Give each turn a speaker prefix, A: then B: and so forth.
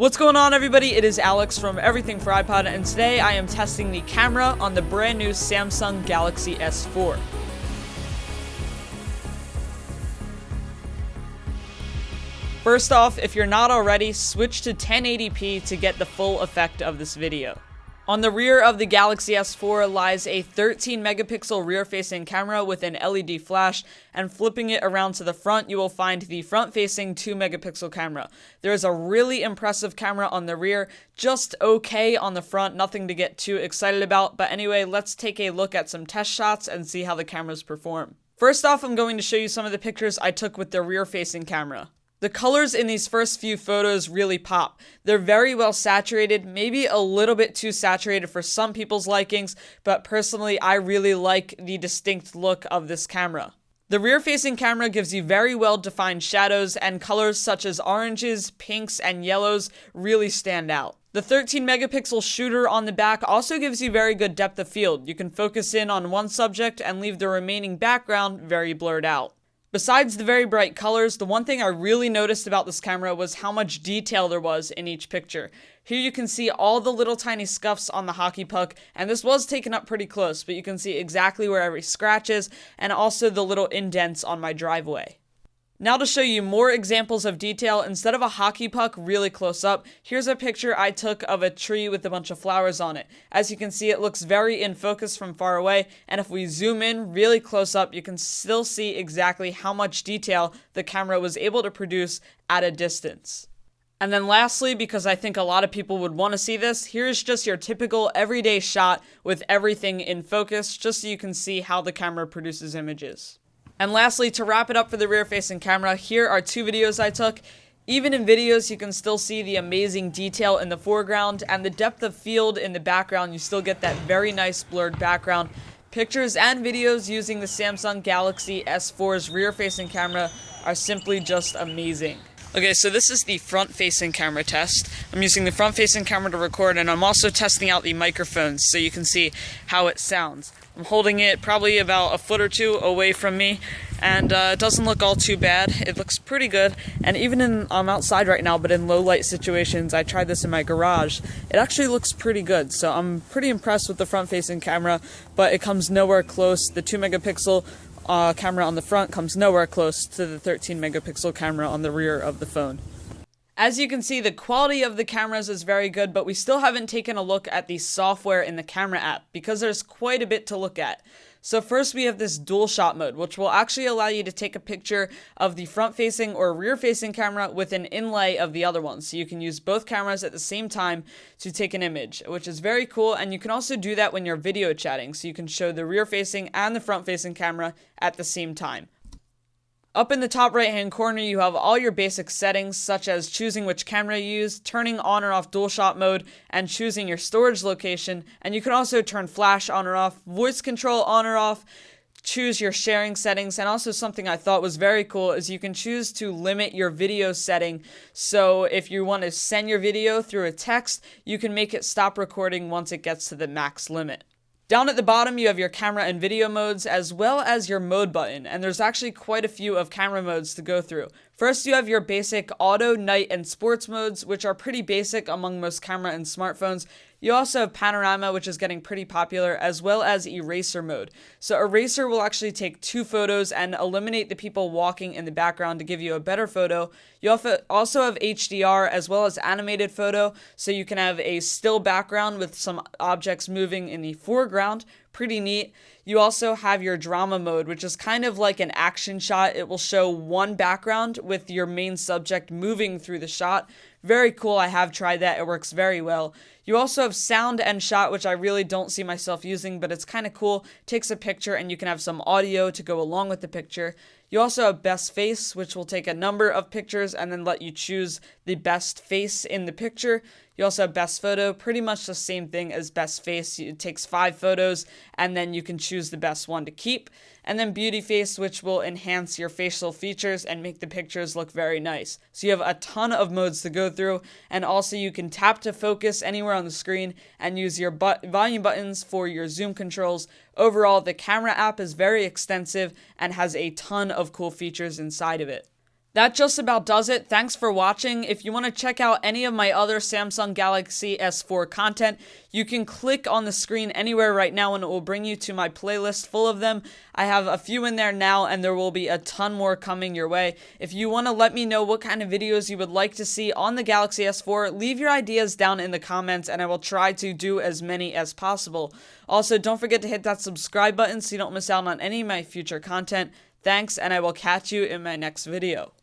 A: What's going on, everybody? It is Alex from Everything for iPod, and today I am testing the camera on the brand new Samsung Galaxy S4. First off, if you're not already, switch to 1080p to get the full effect of this video. On the rear of the Galaxy S4 lies a 13 megapixel rear-facing camera with an LED flash, and flipping it around to the front, you will find the front-facing 2 megapixel camera. There is a really impressive camera on the rear, just okay on the front, nothing to get too excited about, but anyway, let's take a look at some test shots and see how the cameras perform. First off, I'm going to show you some of the pictures I took with the rear-facing camera. The colors in these first few photos really pop. They're very well saturated, maybe a little bit too saturated for some people's likings, but personally I really like the distinct look of this camera. The rear-facing camera gives you very well-defined shadows, and colors such as oranges, pinks, and yellows really stand out. The 13 megapixel shooter on the back also gives you very good depth of field. You can focus in on one subject and leave the remaining background very blurred out. Besides the very bright colors, the one thing I really noticed about this camera was how much detail there was in each picture. Here you can see all the little tiny scuffs on the hockey puck, and this was taken up pretty close, but you can see exactly where every scratch is, and also the little indents on my driveway. Now to show you more examples of detail, instead of a hockey puck really close up, here's a picture I took of a tree with a bunch of flowers on it. As you can see, it looks very in focus from far away, and if we zoom in really close up, you can still see exactly how much detail the camera was able to produce at a distance. And then lastly, because I think a lot of people would want to see this, here's just your typical everyday shot with everything in focus, just so you can see how the camera produces images. And lastly, to wrap it up for the rear-facing camera, here are two videos I took. Even in videos, you can still see the amazing detail in the foreground, and the depth of field in the background. You still get that very nice blurred background. Pictures and videos using the Samsung Galaxy S4's rear-facing camera are simply just amazing. Okay, so this is the front-facing camera test. I'm using the front-facing camera to record, and I'm also testing out the microphones so you can see how it sounds. I'm holding it probably about a foot or two away from me, and it doesn't look all too bad. It looks pretty good, and even I'm outside right now, but in low-light situations, I tried this in my garage, it actually looks pretty good. So I'm pretty impressed with the front-facing camera, but it comes nowhere close. The 2 megapixel camera on the front comes nowhere close to the 13 megapixel camera on the rear of the phone. As you can see, the quality of the cameras is very good, but we still haven't taken a look at the software in the camera app because there's quite a bit to look at. So first we have this dual shot mode, which will actually allow you to take a picture of the front-facing or rear-facing camera with an inlay of the other one. So you can use both cameras at the same time to take an image, which is very cool. And you can also do that when you're video chatting. So you can show the rear-facing and the front-facing camera at the same time. Up in the top right hand corner, you have all your basic settings, such as choosing which camera you use, turning on or off dual shot mode, and choosing your storage location. And you can also turn flash on or off, voice control on or off, choose your sharing settings, and also something I thought was very cool is you can choose to limit your video setting. So if you want to send your video through a text, you can make it stop recording once it gets to the max limit. Down at the bottom, you have your camera and video modes, as well as your mode button, and there's actually quite a few of camera modes to go through. First, you have your basic auto, night, and sports modes, which are pretty basic among most camera and smartphones. You also have panorama, which is getting pretty popular, as well as eraser mode. So eraser will actually take 2 photos and eliminate the people walking in the background to give you a better photo. You also have HDR as well as animated photo, so you can have a still background with some objects moving in the foreground. Pretty neat. You also have your drama mode, which is kind of like an action shot. It will show one background with your main subject moving through the shot. Very cool. I have tried that. It works very well. You also have sound and shot, which I really don't see myself using, but it's kind of cool. Takes a picture and you can have some audio to go along with the picture. You also have best face, which will take a number of pictures and then let you choose the best face in the picture. You also have best photo, pretty much the same thing as best face. It takes 5 photos and then you can choose the best one to keep. And then beauty face, which will enhance your facial features and make the pictures look very nice. So you have a ton of modes to go through, and also you can tap to focus anywhere on the screen and use your volume buttons for your zoom controls. Overall, the camera app is very extensive and has a ton of cool features inside of it. That just about does it. Thanks for watching. If you want to check out any of my other Samsung Galaxy S4 content, you can click on the screen anywhere right now and it will bring you to my playlist full of them. I have a few in there now and there will be a ton more coming your way. If you want to let me know what kind of videos you would like to see on the Galaxy S4, leave your ideas down in the comments and I will try to do as many as possible. Also, don't forget to hit that subscribe button so you don't miss out on any of my future content. Thanks, and I will catch you in my next video.